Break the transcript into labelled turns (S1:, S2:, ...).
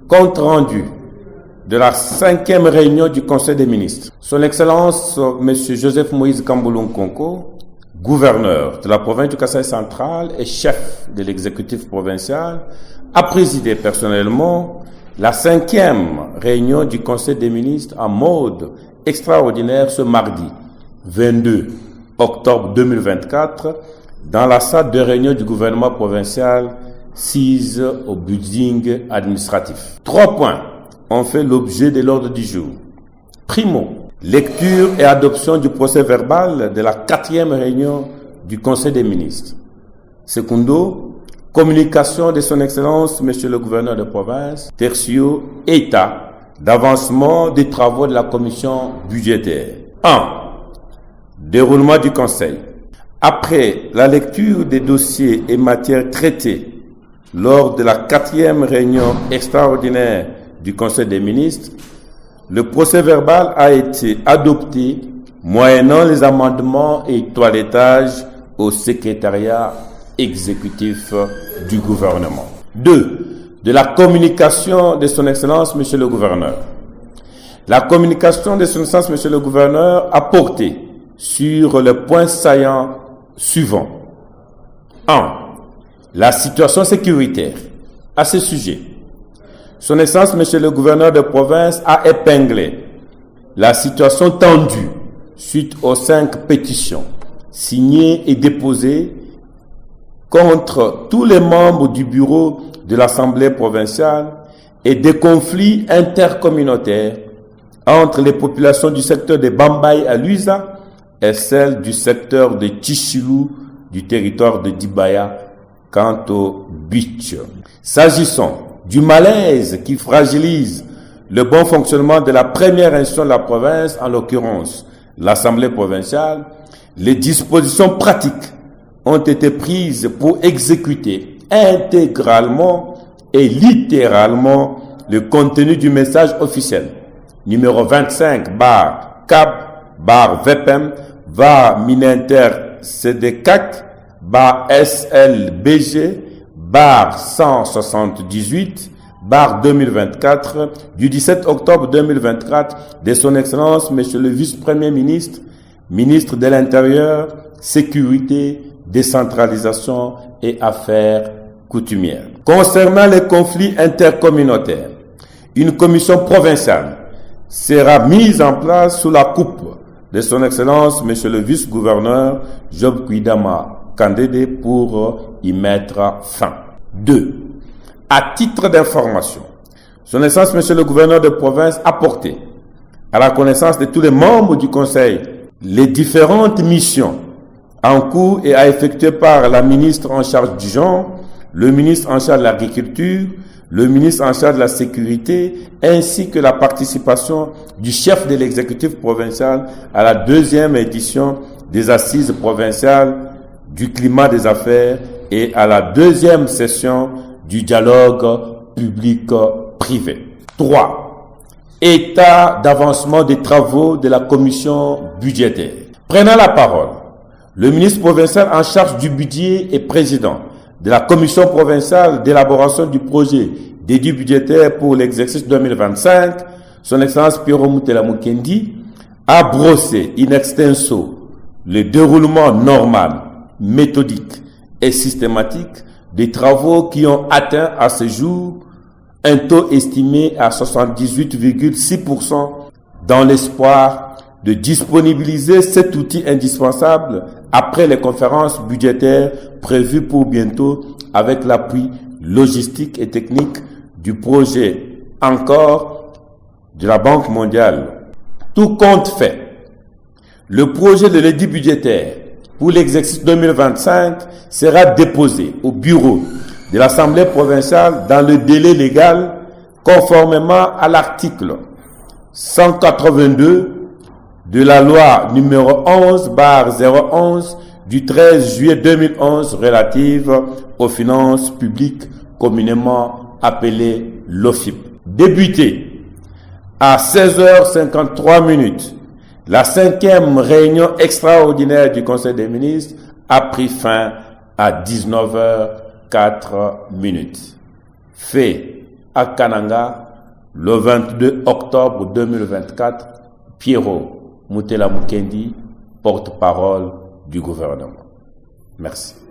S1: Compte rendu de la 5e réunion du Conseil des ministres. Son Excellence, M. Joseph Moïse Kamboulou Nkonko, gouverneur de la province du Kasaï central et chef de l'exécutif provincial, a présidé personnellement la 5e réunion du Conseil des ministres en mode extraordinaire ce mardi 22 octobre 2024 dans la salle de réunion du gouvernement provincial sise au building administratif. 3 points ont fait l'objet de l'ordre du jour. Primo, lecture et adoption du procès verbal de la 4e réunion du Conseil des ministres. Secondo, communication de son Excellence, Monsieur le gouverneur de province. Tertio, état d'avancement des travaux de la commission budgétaire. 1. Déroulement du Conseil. Après la lecture des dossiers et matières traités lors de la 4e réunion extraordinaire du Conseil des ministres, le procès verbal a été adopté moyennant les amendements et toilettages au secrétariat exécutif du gouvernement. 2. De la communication de son Excellence, Monsieur le gouverneur. La communication de son Excellence, Monsieur le gouverneur, a porté sur le point saillant suivant. 1. La situation sécuritaire. À ce sujet, son Excellence, Monsieur le gouverneur de province, a épinglé la situation tendue suite aux 5 pétitions signées et déposées contre tous les membres du bureau de l'Assemblée provinciale et des conflits intercommunautaires entre les populations du secteur de Bambaye à Luisa et celles du secteur de Chichilou du territoire de Dibaya quant au beach. S'agissant du malaise qui fragilise le bon fonctionnement de la première institution de la province, en l'occurrence l'Assemblée provinciale, les dispositions pratiques ont été prises pour exécuter intégralement et littéralement le contenu du message officiel numéro 25/CAB/VPM Mininter CDCAC SLBG 178/2024 du 17 octobre 2024 de son Excellence Monsieur le Vice-Premier ministre, ministre de l'Intérieur, Sécurité, Décentralisation et Affaires coutumières. Concernant les conflits intercommunautaires, une commission provinciale sera mise en place sous la coupe de son Excellence Monsieur le Vice-gouverneur Job Kuidama Kandede pour y mettre fin. 2. À titre d'information, son Excellence Monsieur le gouverneur de province a porté à la connaissance de tous les membres du Conseil les différentes missions en cours et à effectuer par la ministre en charge du genre, le ministre en charge de l'agriculture, le ministre en charge de la sécurité, ainsi que la participation du chef de l'exécutif provincial à la 2e édition des assises provinciales du climat des affaires et à la 2e session du dialogue public-privé. 3. État d'avancement des travaux de la commission budgétaire. Prenant la parole, le ministre provincial en charge du budget et président de la commission provinciale d'élaboration du projet d'édit budgétaire pour l'exercice 2025, son Excellence Pierrot Moutela Mukendi, a brossé in extenso le déroulement normal, méthodique et systématique des travaux qui ont atteint à ce jour un taux estimé à 78,6% dans l'espoir de disponibiliser cet outil indispensable après les conférences budgétaires prévues pour bientôt avec l'appui logistique et technique du projet encore de la Banque mondiale. Tout compte fait, le projet de l'édit budgétaire pour l'exercice 2025 sera déposé au bureau de l'Assemblée provinciale dans le délai légal conformément à l'article 182 de la loi numéro 11/011 du 13 juillet 2011 relative aux finances publiques communément appelée l'OFIP. Débuté à 16h53, la 5e réunion extraordinaire du Conseil des ministres a pris fin à 19h04. Fait à Kananga le 22 octobre 2024. Pierrot Moutela Mukendi, porte-parole du gouvernement. Merci.